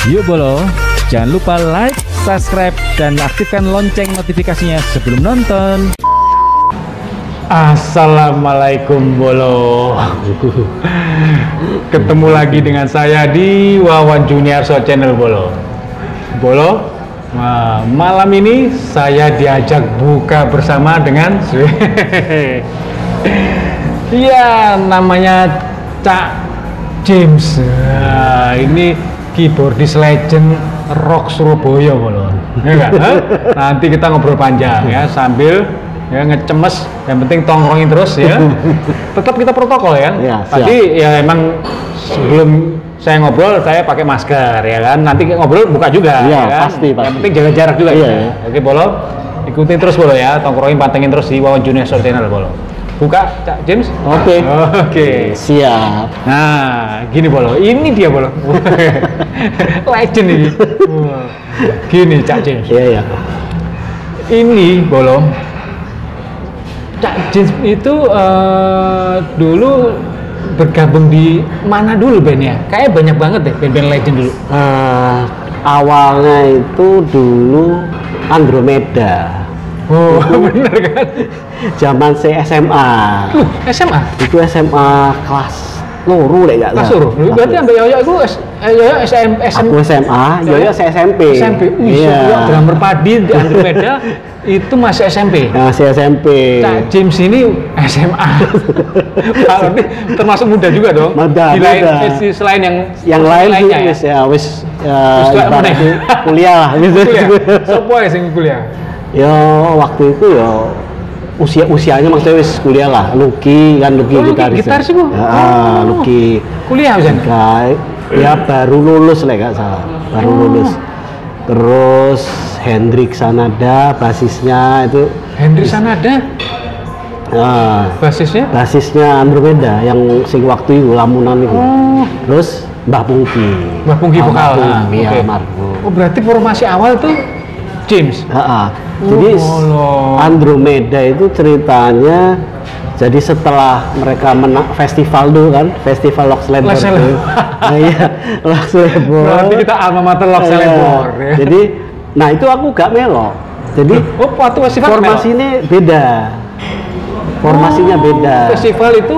Yuk Bolo, jangan lupa like, subscribe, dan aktifkan lonceng notifikasinya sebelum nonton. Assalamualaikum Bolo. Ketemu lagi dengan saya di Wawan Juniarso Channel Bolo. Malam ini saya diajak buka bersama dengan ya namanya Cak James. Ini keyboardis legend rock Surabaya Bolo. Ya, nanti kita ngobrol panjang ya sambil ya ngecemes, yang penting tongkrongin terus ya. Tetap kita protokol ya. Tadi ya emang sebelum saya ngobrol saya pakai masker ya kan. Nanti ngobrol buka juga ya kan. Pasti. Yang penting jaga jarak juga ya. Oke Bolo, ikutin terus Bolo ya, tongkrongin pantengin terus di Wawan Juniarso Channel Bolo. Buka Cak James. Oke. Siap. Nah, gini Bolo. Ini dia Bolo. Legend ini. Gini Cak James. Iya. Ini Bolo. Cak James itu dulu bergabung di mana dulu bandnya? Kayaknya banyak banget deh band-band legend dulu. Awalnya itu dulu Andromeda. Oh, bener kan? Zaman saya SMA. SMA? Itu SMA kelas loro lek gak salah. Kelas loro. Berarti sampai Yoyo itu Yoyo SMP. Aku SMA, Yoyo SMP. SMP. Iya. Drummer Padi di Andromeda itu masih SMP. Masih SMP. Cak James ini SMA. Berarti termasuk muda juga dong. Muda. Selain yang lain wis ya kuliah lah gitu. Sopo sing kuliah? Ya waktu itu ya usianya maksudnya wis kuliah lah. Lucky gitaris. Gitaris itu? Lucky. Kuliah bisa? Ya baru lulus lah gak salah. Baru lulus. Terus Hendrik Sanada basisnya itu. Hendrik Sanada? Basisnya? Basisnya Andromeda yang sing waktu itu Lamunan itu. Terus Mbah Pungki vokal. Iya, Margo. Oh berarti formasi awal tuh James? Jadi Andromeda itu ceritanya, jadi setelah mereka menang festival dulu kan, festival Loxlebor itu. Iya, Loxlebor. Berarti kita alma mater Loxlebor ya. Jadi, nah itu aku gak melo. Jadi waktu festival formasinya beda. Formasinya beda. Festival itu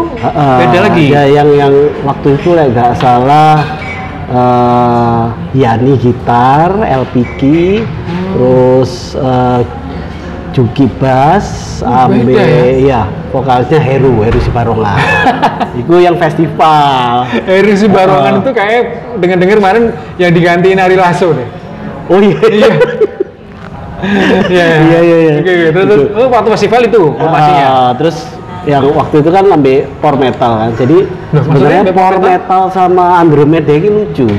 beda lagi. Ya yang waktu itu gak salah Yani gitar, LPK, terus Juki bass, ya vokalisnya Heru Sibarongan. Itu yang festival. Heru Sibarongan itu kayak dengar kemarin yang digantiin Ari Lasso deh. Oh iya. Iya. Oke, terus waktu festival itu formasinya. Terus yang waktu itu kan ambil power metal kan, jadi sebenarnya power metal sama Andromeda ini lucu.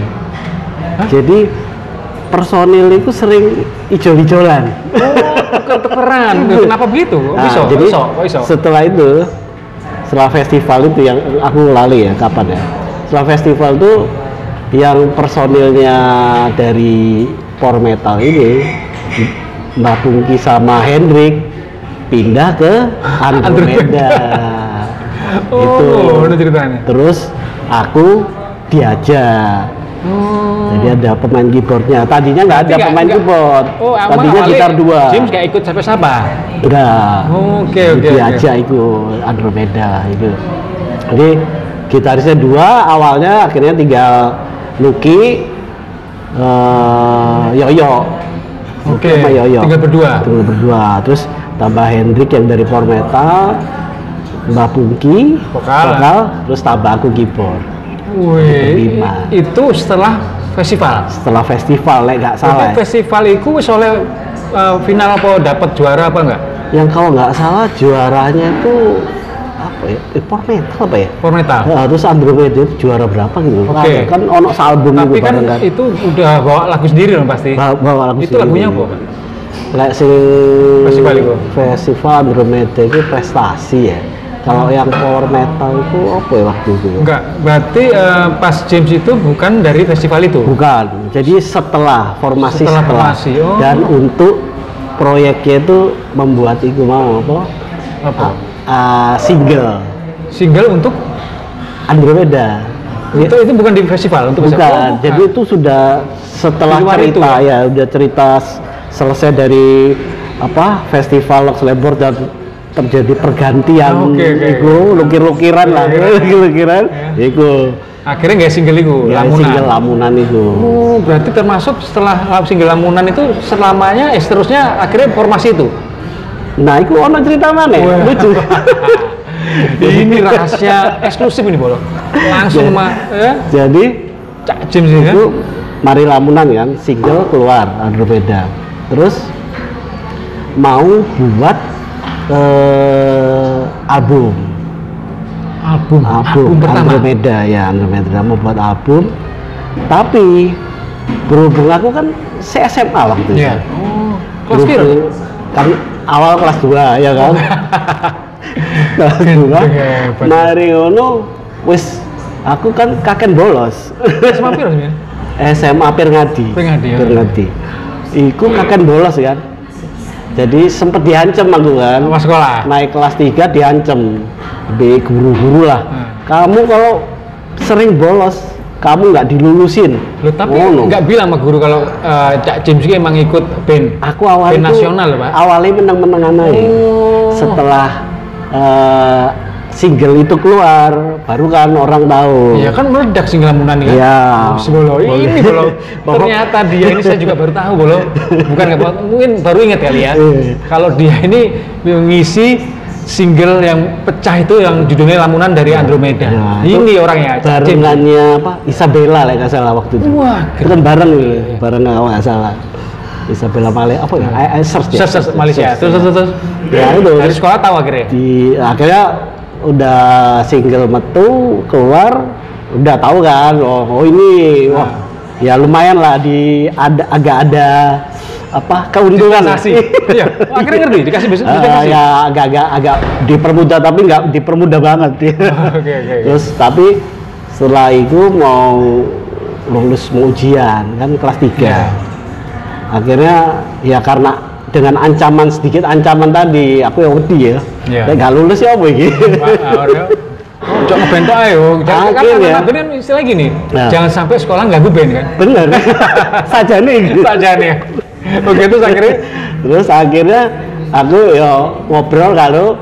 Jadi personil itu sering ijol-ijolan. Tuker-tukeran. Kenapa begitu? Jadi setelah itu, setelah festival itu yang aku lali ya kapan ya. Setelah festival itu yang personilnya dari power metal ini Mbak Pungki sama Hendrik pindah ke Andromeda. Itu ceritanya. Terus aku diajak. Jadi ada pemain keyboardnya. Tadinya nggak ada pemain keyboard. Tadinya gitar dua. James kayak ikut siapa? Enggak. Oke. Diajak ikut Andromeda itu. Jadi gitarisnya dua. Awalnya akhirnya tinggal Lucky, Yoyo. Oke. Tinggal berdua. Terus tambah Hendrik yang dari power metal, Mbak Pungki vokal, terus tambah aku keyboard. Wih, itu setelah festival? Setelah festival, nggak salah. Festival itu soalnya final apa dapat juara apa enggak? Yang kalau nggak salah juaranya itu apa ya? Power metal apa ya? Power metal. Terus Andromeda itu juara berapa gitu? Kan ono album tapi kan itu udah bawa lagu sendiri dong pasti. Bawa lagu itu sendiri. Lagunya apa? Festival Andromeda itu prestasi ya. Kalau yang power metal itu apa ya waktu itu? Enggak, berarti pas James itu bukan dari festival itu? Bukan, jadi setelah formasi. Dan untuk proyeknya itu membuat itu mau apa? Single Single untuk Andromeda. Itu bukan di festival untuk bukan. Jadi itu sudah setelah cerita itu, ya udah cerita selesai dari apa festival Lux Labor dan terjadi pergantian itu lukir-lukiran lah, lukir-lukiran itu. Akhirnya nggak single itu, lamunan. Single lamunan itu. Oh, berarti termasuk setelah single lamunan itu selamanya, seterusnya akhirnya formasi itu. Nah, itu ono cerita mana? Lucu. Ini rahasia eksklusif ini Bolo. Langsung ya. Jadi Cak James itu kan? Mari Lamunan kan, single keluar Andromeda. Terus mau buat album pertama Andromeda ya, Andromeda mau buat album, tapi berhubung aku kan SMA waktu itu. Yeah. Oh, kelas kira? Kan awal kelas 2 ya kan. Kelas 2. Mari ngono wis aku kan kakek bolos. SMA piro sih? SMA Pirngadi. Pirngadi. Iku kakek bolos kan. Jadi sempet diancam aku kan. Pas sekolah. Naik kelas 3 diancam. Be guru-guru lah. Kamu kalau sering bolos, kamu nggak dilulusin. Loh, tapi nggak bilang sama guru kalau Cak James ini emang ikut band. Aku awalnya band nasional, Pak. Awalnya menang-menangan aja. Setelah single itu keluar, baru kan orang tahu. Iya kan meledak single Lamunan ini kan. Iya. Bolo ini Bolo. Ternyata dia ini saya juga baru tahu Bolo. Bukan mungkin baru ingat kali ya. Kalau dia ini mengisi single yang pecah itu yang judulnya Lamunan dari Andromeda. Ya, ini orangnya. Barengannya apa? Isabella lah nggak salah waktu itu. Wah. Itu kan bareng kalau nggak salah. Isabella Malaysia apa ya? Search Malaysia. Terus. Ya itu. Dari sekolah tahu akhirnya. Akhirnya udah single metu keluar, udah tahu kan. Oh ini, wah ya lumayan lah agak ada apa keuntungan. Iya. Akhirnya ngerti dikasih besok. Ya agak dipermudah tapi nggak dipermudah banget. Oke. Terus tapi setelah itu mau lulus ujian kan kelas 3. Ya. Akhirnya ya karena dengan sedikit ancaman tadi aku yang wedi ya. Nggak lulus ya apa iki. Jangan ngebentok ayo. Karena kan istilah gini, jangan sampai sekolah nggak band kan. Bener. Sajane. Oke, terus akhirnya aku ya ngobrol kalau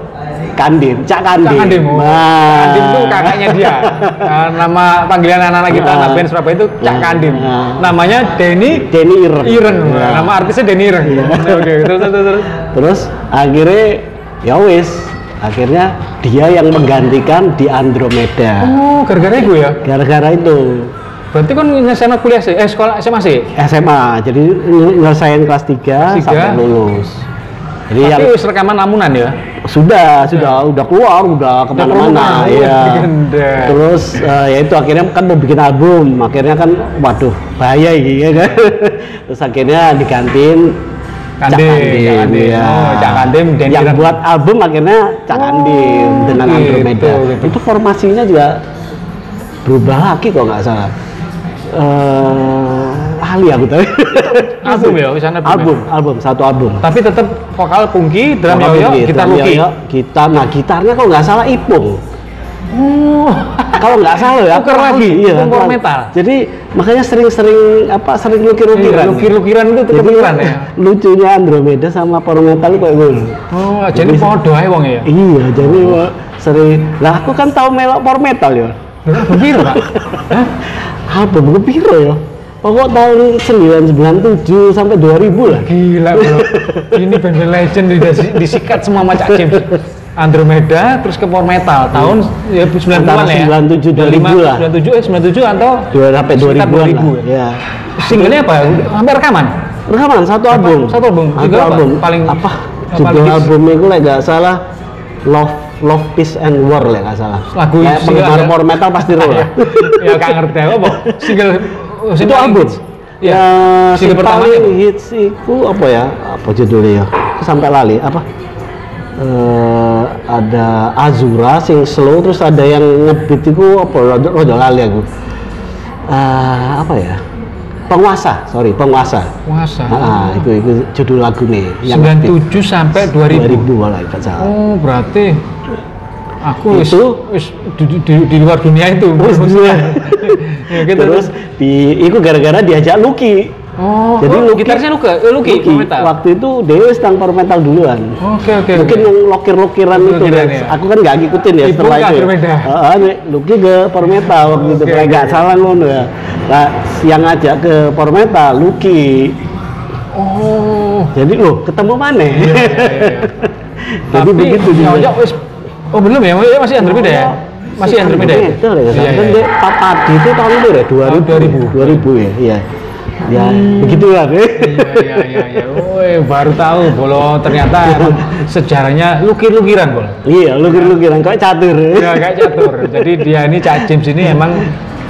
Kandim, Cak Kandim. Kandim itu kakaknya dia. Nama panggilan anak-anak kita anak band Surabaya itu Cak Kandim. Namanya Denny Ireng. Nama artisnya Denny Ireng. Oke, terus akhirnya ya wis. Akhirnya dia yang menggantikan di Andromeda. Oh, gara-gara itu ya? Gara-gara itu. Berarti kan nyelesain kuliah sih? Sekolah SMA sih? SMA, jadi nyelesain kelas 3 sampai lulus. Jadi tapi wis rekaman Lamunan ya? Sudah keluar, udah kemana-mana ya. Terus ya itu akhirnya kan mau bikin album, akhirnya kan waduh bahaya gitu ya kan. Terus akhirnya digantiin Cak Kandim yang buat album akhirnya Cak Kandim dengan Andromeda. Itu formasinya juga berubah lagi kok nggak salah. Ahli aku tahu. Album ya, misalnya album, satu album. Tapi tetap vokal Pungki, drum yoyo, gitar Luki. Gitarnya kalau nggak salah Ipung. Kalau nggak salah ya, tuker lagi. Iya, metal. Jadi makanya sering lukir-lukiran. Lukir-lukiran itu tuker-tukeran ya. Lucunya Andromeda sama power metal kayak gitu. Oh, jadi podo ae wong ya. Iya, jadi sering. Lah aku kan tahu melok power metal ya. Kepiro, Pak? Hah? Album kepiro ya? Pokok tahun 1997 sampai 2000 lah. Gila bro. Ini band legend disikat semua sama Cak James. Andromeda terus ke power metal tahun ya 90-an ya. 97 2000 lah. 97 atau sampai 2000-an lah. Ya. Singlenya apa? Hampir rekaman. Rekaman satu album. Satu album. Paling apa? Judul albumnya itu nggak salah Love, Peace and War lah nggak salah. Lagu penggemar power metal pasti tahu lah. Ya nggak ngerti apa. Single itu album. Ya, single pertama hits itu apa ya? Apa judulnya ya? Sampai lali apa? Ada Azura sing slow, terus ada yang ngebeat itu apa? Rodo lali aku. Apa ya? Penguasa. Itu judul lagu nih. 97 sampai 2000 lah, nggak salah. Oh, berarti Aku itu di luar dunia itu. Ya, gitu. Terus itu gara-gara diajak Lucky. Oh, jadi gitarisnya Lucky waktu itu dia sedang power metal duluan. Oke. Mungkin yang lokir-lokiran itu kan. Ya. Aku kan nggak ngikutin ya setelah itu. Lucky ke power metal waktu itu. Nggak salah ngono ya. Nah, yang ngajak ke power metal Lucky. Oh. Jadi loh ketemu mana? Iya. Jadi begitu dia. Oh belum ya? Masih Andromeda ya? Masih Andromeda ya? Betul ya. Kan Papadi itu tahun itu ya 2000 ya. Iya. Ya begitulah. Iya. Woi, baru tahu Bolo ternyata emang sejarahnya lukir-lukiran Bolo. Iya, lukir-lukiran kayak catur. Iya, kayak catur. Jadi dia ini Cak James ini emang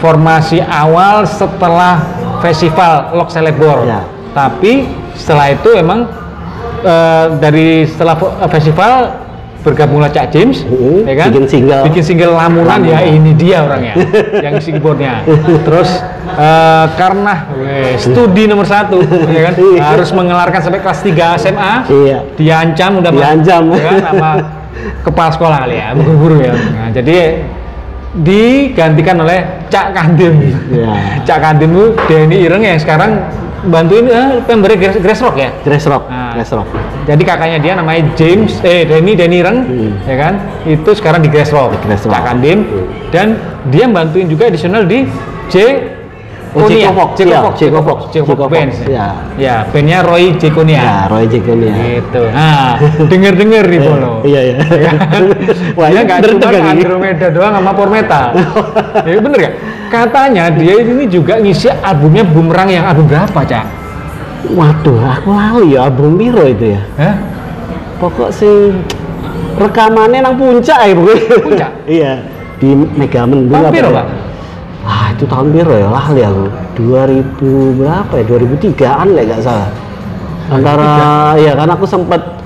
formasi awal setelah festival Lok Selebor. Ya. Tapi setelah itu emang dari setelah festival bergabunglah Cak James, ya kan? Bikin single Lamunan. Ya ini dia orangnya, yang isi keyboardnya. Terus karena studi nomor 1, ya kan? Harus mengelarkan sampai kelas 3 SMA. Iya. Diancam ya kan? Sama kepala sekolah kali ya, guru ya. Nah, jadi digantikan oleh Cak Kandim. Ya. Cak Kandim itu Denny Ireng yang sekarang bantuin pemberi Grassrock ya? Grassrock. Jadi kakaknya dia namanya Denny Ireng, ya kan? Itu sekarang di Grassrock. Cak Kandim. Dan dia bantuin juga additional di Jekopok Band. Ya, bandnya Roy Jekonia. Ya, Roy Jekonia. Gitu. Nah, denger nih Bolo. Iya. Dia nggak cuma Andromeda doang sama power metal. Ya bener gak? Katanya dia ini juga ngisi albumnya Bumerang yang album berapa, Cak? Waduh, aku lali ya album Miro itu ya. Hah? Pokok sih rekamannya nang puncak ya pokoknya. Puncak? Iya, di Megamen dulu. Tahun Miro, Pak? Itu tahun Miro ya, lali aku. 2000 berapa ya? 2003-an lah nggak salah. Antara ya kan aku sempat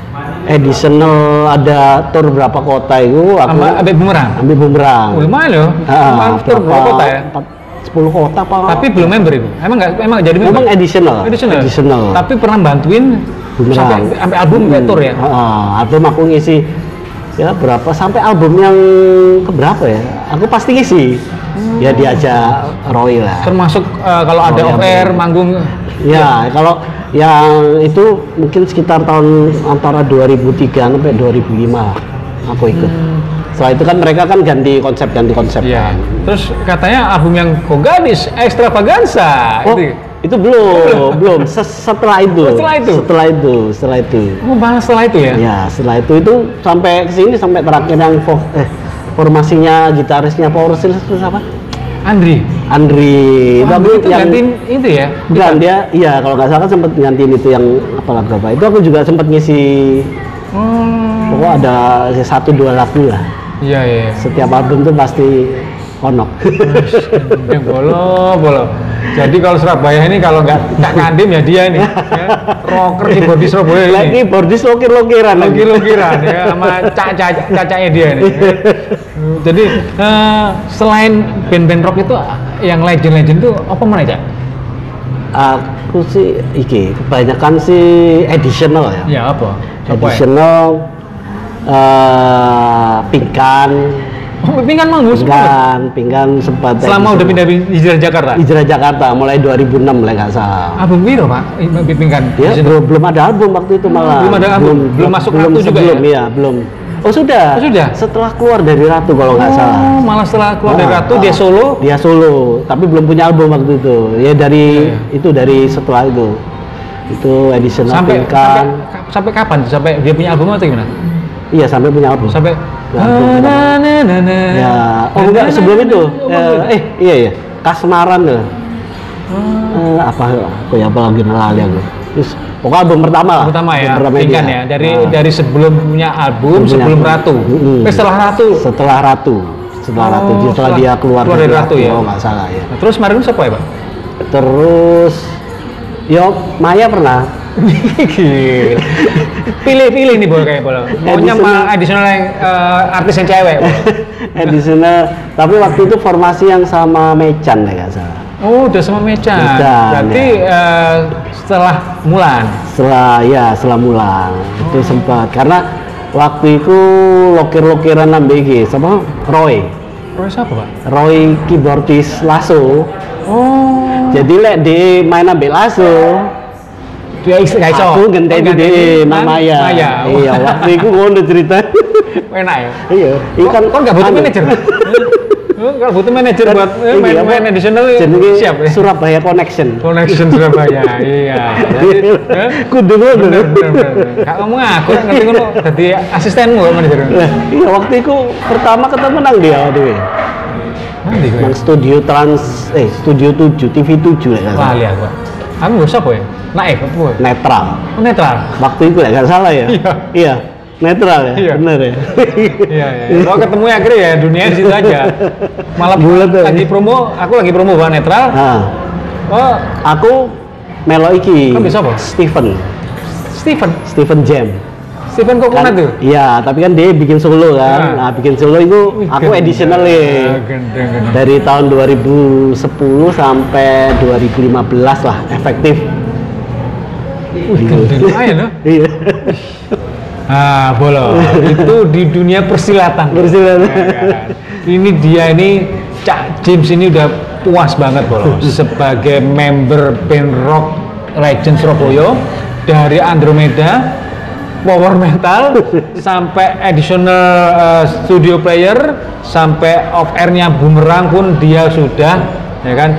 additional ada tour berapa kota itu aku ambil bumerang. Lumayan loh. Tour berapa kota ya? 10 kota apa? Tapi belum member itu. Emang jadi member? Memang additional. Tapi pernah bantuin bumerang sampai album tour ya? Album aku ngisi ya berapa sampai album yang keberapa ya? Aku pasti ngisi. Ya diajak Roy lah. Termasuk kalau ada off-air manggung. Ya, kalau yang itu mungkin sekitar tahun antara 2003 sampai 2005 aku ikut. Setelah itu kan mereka kan ganti konsep ya. Terus katanya album yang Kogadis Extravaganza itu belum setelah itu. Oh, bahas setelah itu ya? Ya, setelah itu sampai kesini sampai terakhir yang formasinya gitarisnya Power Steel itu siapa? Andri. Tapi itu gantiin itu ya? Bukan dia, iya kalau nggak salah sempat gantiin itu yang berapa. Itu aku juga sempat ngisi. Pokoknya ada 1-2 lagu lah. Iya. Setiap album tuh pasti onok. Bolo. Jadi kalau Surabaya ini kalau nggak Kandim ya dia nih. Ya. Rocker keyboardis Surabaya ini. Lagi keyboardis lokir-lokiran ya sama cacanya dia nih. Jadi selain band-band rock itu yang legend itu apa mana, Cak? Aku sih kebanyakan sih additional ya. Ya apa? Additional Pingkan. Pingkan manggung Pingkan sempat. Selama udah pindah hijrah Jakarta? Hijrah Jakarta mulai 2006 lah nggak salah. Album Wiro Pak? Pingkan? Ya belum ada album waktu itu malah. Belum ada album? Belum masuk Ratu juga ya? Belum. Oh sudah. Setelah keluar dari Ratu kalau nggak salah. Malah setelah keluar dari Ratu dia solo, tapi belum punya album waktu itu. Ya dari itu dari setelah itu. Itu additional Pingkan. Sampai kapan? Sampai dia punya album atau gimana? Iya sampai punya album. Sampai ya. Oh enggak sebelum itu. Iya. Kasmaran tuh. Apa lagi lali aku. Terus pokoknya album pertama lah. Pingkan ya. Dari sebelum punya album sebelum Ratu. Setelah Ratu. Setelah dia keluar dari Ratu ya. Oh nggak salah ya. Terus kemarin siapa ya Pak? Terus Maya pernah. Pilih nih boleh maunya mah additional yang artis yang cewek additional tapi waktu itu formasi yang sama Mecan ya nggak salah. Oh udah sama Mecan berarti setelah Mulan itu sempat karena Waktu itu lokir-lokiran nambah iki, sama Roy. Roy siapa, Pak? Roy keyboardis Lasso. Oh. Jadi lek di main ambil Lasso. Dia iso. Aku ngenteni di Maya. Iya, waktu itu ngono cerita. Enak ya? Iya. Kan nggak butuh manajer. Kalau butuh manajer buat main additional siap ya. Surabaya Connection. Connection Surabaya. Iya. Kudu ngono. Bener. Kak ngomong aku ngerti ngono dadi asistenmu manajer. Iya, waktu itu pertama ketemu nang dia dhewe. Nanti gue. Nang Studio 7, TV 7 ya. Lali aku. Aku nggak siapa ya? Naif apa? Netral. Oh, netral. Waktu itu nggak salah ya? Iya. Netral ya? Iya. Bener ya? Iya. Kalau ketemu ya akhirnya ya dunia di situ aja. Malah Bulat lagi promo, aku lagi promo bahan netral. Nah, Oh, aku melo iki. Kamu bisa apa? Stephen Jam. Stephen kok Kan, tuh? iya, tapi kan dia bikin solo kan. Nah, bikin solo itu aku additional ya. Gendeng. Dari tahun 2010 sampai 2015 lah efektif. Gendeng lumayan loh. Iya. Ah, bolo. Itu di dunia persilatan. Persilatan. Ini dia ini Cak James ini udah puas banget bolo sebagai member band rock legend Surabaya dari Andromeda, Power Metal sampai additional studio player sampai off airnya Bumerang pun dia sudah ya kan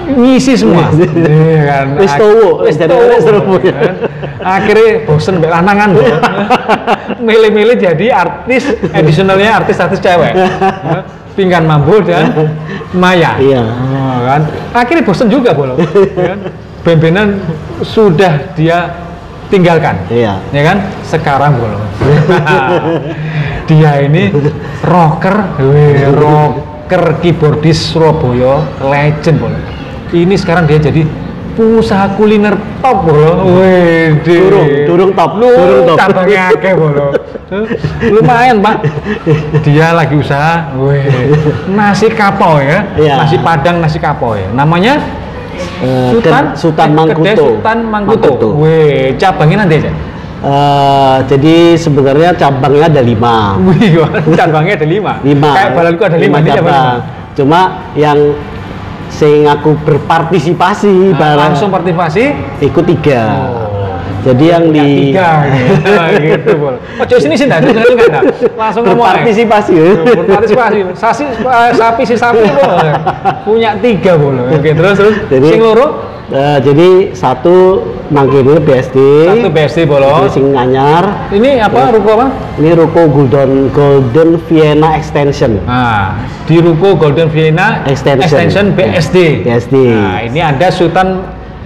ngisi semua. Iya kan. Wis towo, wis dari Surabaya. Kan? Akhirnya bosen mbek lanangan bro. Milih-milih jadi artis additionalnya artis-artis cewek. Ya. Pinggan Mambo dan Maya. Iya. Oh, kan. Akhirnya bosen juga bolo. Ya kan? Band-bandan sudah dia tinggalkan. Iya. Ya kan? Sekarang bolo. Dia ini rocker keyboardis Surabaya legend bolo. Ini sekarang dia jadi pengusaha kuliner top bro. Wih, Durung top. Cabangnya akeh bro. Lumayan Pak. Dia lagi usaha, nasi kapau ya. Iya. Nasi Padang nasi kapau ya. Namanya Sultan Mangkuto. Kedai Sultan Mangkuto. Wih, cabangnya nanti aja. Jadi sebenarnya cabangnya ada 5. Wih, cabangnya ada 5. Kayak balanku ada 5 nih cabang. Cuma yang sing aku berpartisipasi langsung partisipasi ikut 3. Jadi yang di 3 gitu bol. Oh sini sih enggak langsung ngomong berpartisipasi sapi bol. Punya 3 bol. Oke terus jadi, sing loro jadi satu mangkene BSD bolo. Sing anyar. Ini apa ruko apa? Ini ruko Golden Vienna Extension. Nah, di ruko Golden Vienna Extension BSD. Nah, ini ada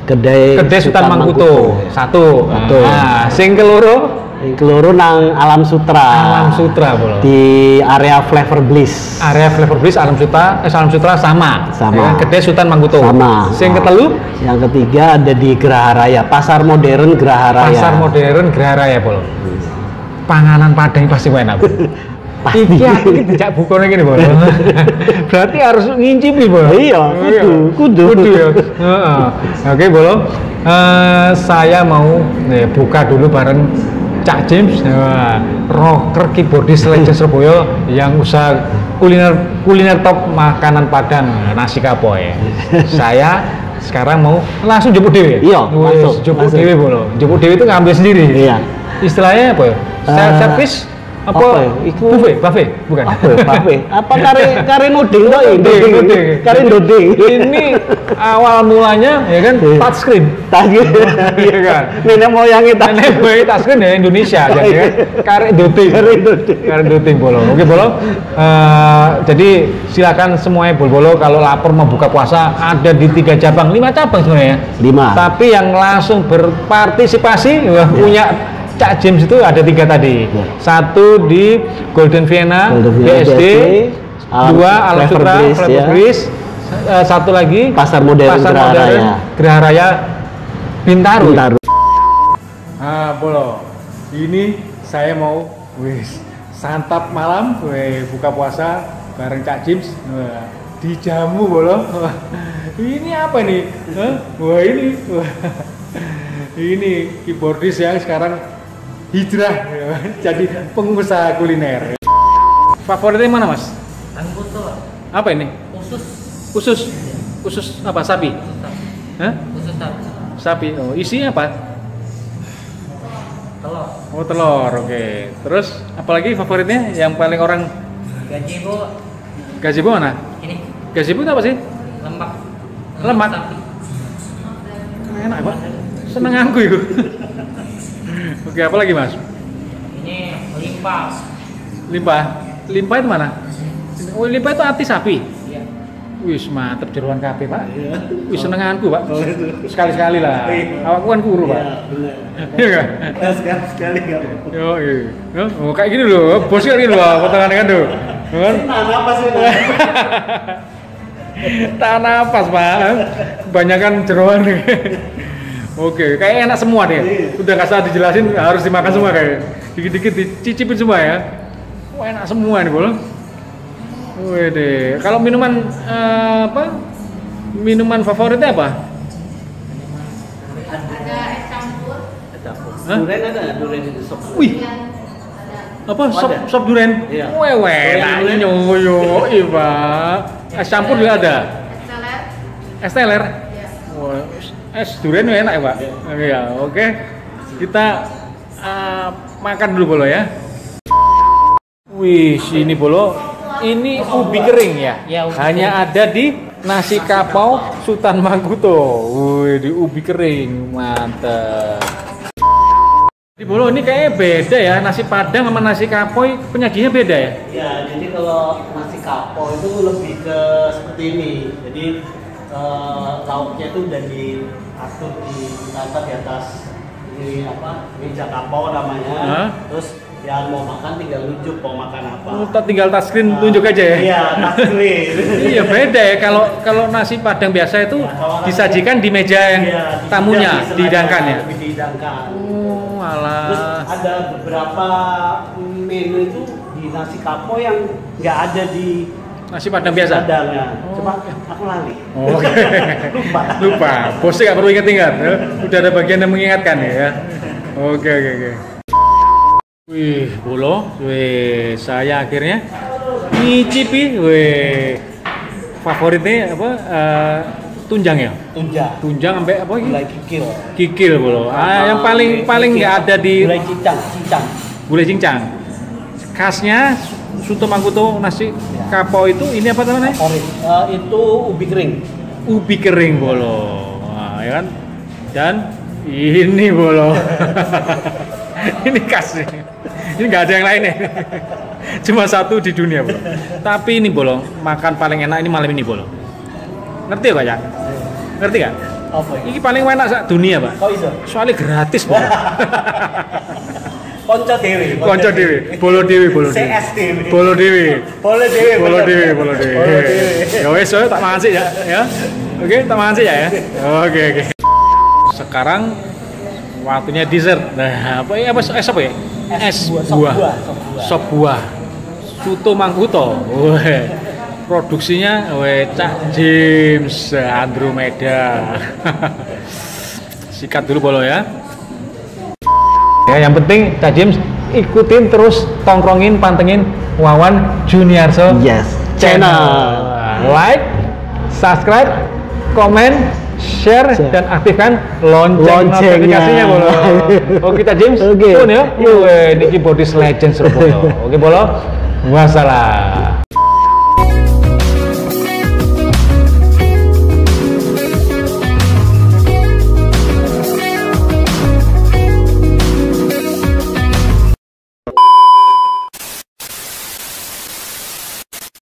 Kedai Sultan Mangkuto. Satu. Nah, sing keloro nang Alam Sutra bolo. Di area Flavor Bliss. Alam Sutra sama. Ya, Kedai Sultan Mangkuto. Sama. Sing ketelu? Yang ketiga ada di Geraha Raya, Pasar Modern Geraha Raya bolo. Panganan Padang pasti enak. Iki dijak bukone ngene bolo. Berarti harus ngincipi bolo. Iya, kudu ya. Oke bolo. Saya mau buka dulu bareng Cak James, rocker keyboardis legend Surabaya yang usaha kuliner top makanan Padang nasi kapau ya. Saya sekarang mau langsung jemput dewe. Iya, langsung jemput dewe bolo. Jemput dewe itu ngambil sendiri. Iya. Istilahnya apa ya? Service apa? Buffet, bukan? Buffet. Apa kare nuding toh ini? Kare nuding. Ini awal mulanya ya kan touchscreen. Iya kan. Nenek moyangnya touchscreen ya Indonesia jadi kan. Kare nuding bolo. Oke bolo. Jadi silakan semuanya bolo kalau lapar mau buka puasa ada di 3 cabang, 5 cabang sebenarnya. 5. Tapi yang langsung berpartisipasi punya Cak James itu ada 3 tadi. Satu di Golden Vienna BSD, 2 Alam Sutra Flavor Bliss, satu lagi Pasar Modern Geraha Raya Bintaro. Ah, bolo. Ini saya mau santap malam, buka puasa bareng Cak James. Dijamu bolo. Ini apa nih? Ini keyboardis yang sekarang hijrah jadi pengusaha kuliner. Favoritnya mana Mas? Anggota. Apa ini? Usus. Usus. Usus apa? Sapi? Usus sapi. Hah? Usus sapi. Sapi. Oh, isinya apa? Telur. Oh, telur. Oke. Terus apalagi favoritnya yang paling orang Gazebo. gazebo mana? Ini Gazebo itu apa sih? lemak. Lemak. Sapi. Enak, Pak. Seneng aku itu. Oke, apa lagi, Mas? Ini limpah. Limpah. Limpah itu mana? Oh, limpah itu hati sapi. Iya. Wis mantep jeroan kabeh, Pak. Wis senenganku, Pak. Sekali-sekali lah. Awakku kan kuru, Pak. Iya kan? Sekali kan. Yo, iya. Oh, kayak gini loh. Bos kayak gini loh, potongannya kan tuh. Kan? Apa sih? Tak napas, Pak. Kebanyakan jeroan nih. Oke, kayak enak semua deh. Udah nggak usah dijelasin, harus dimakan semua kayak. Dikit-dikit dicicipin semua ya. Wah, enak semua nih, Bol. Wede. Kalau minuman apa? Minuman favoritnya apa? Ada es campur. Hah? Durian ada, durian itu sop. Wih, apa? Sop durian? Iya. Wewe, Durian. nyoyo, iba. Es campur juga ada. Es teler. Es teler. Ya. Wah, es durian enak ya, Pak? Iya, oke. Kita makan dulu Bolo ya. Wih, ini Bolo. Ini ubi kering ya? Ya, ubi Hanya ada di nasi kapau Sultan Mangkuto. Wih, di ubi kering. Mantap. Di Bolo ini kayaknya beda ya, nasi padang sama nasi kapau penyajiannya beda ya? Ya, jadi kalau nasi kapau itu lebih ke seperti ini. Jadi lauknya itu udah diatur ditata di atas ini apa? Meja kapau namanya. Hah? Terus yang mau makan tinggal nunjuk mau makan apa. Tinggal touchscreen tunjuk aja ya? Iya, touchscreen. Iya beda ya, kalau nasi padang biasa itu disajikan di meja yang tamunya dihidangkan ya? Dihidangkan. Oh Terus alah. ada beberapa menu itu di nasi kapau yang nggak ada di Nasi padang biasa? Padang ya. Coba aku lali. Oh, oke. Lupa. Lupa, bosnya nggak perlu ingat-ingat ya? Udah ada bagian yang mengingatkan ya? Oke. Wih, Bolo, wih, saya akhirnya ngicipi, wih, favoritnya apa? Tunjang ya? Tunjang sampai apa ini? Gulai kikil. Kikil Bolo. Yang paling nggak ada di Gulai cincang. gulai cincang. Khasnya Soto Mangkuto nasi kapau itu ini apa namanya? Favorit. Itu ubi kering. Ubi kering Bolo. Nah, ya kan? Dan ini Bolo. Ini khas nih. Ini nggak ada yang lain ya. Cuma satu di dunia Bolo. Tapi ini Bolo, makan paling enak ini malam ini Bolo. Ngerti ya Pak ya? Ngerti nggak? Apa ini? Ini paling enak sak dunia Pak. Kok iso? Soalnya gratis Bolo. Konco dewi. Konco dewi, Bolo dewi. CS dewi. Bolo dewi. Bolo dewi. Bolo dewi. Ya wes, tak mangan sih ya. Oke, tak mangan sih ya. Oke. Sekarang waktunya dessert. Nah, apa ya? Es apa ya? Es buah. Sop buah. Soto Mangkuto. Weh. Produksinya Cak James Andromeda. Sikat dulu Bolo ya. Ya, yang penting Cak James ikutin terus, tongkrongin, pantengin Wawan Juniarso Yes. channel. Like, subscribe, komen, share, dan aktifkan lonceng notifikasinya Bolo. Oke Cak James. Oke. Ya. Niki Body Legend Surabaya. Oke Bolo. Wassalam.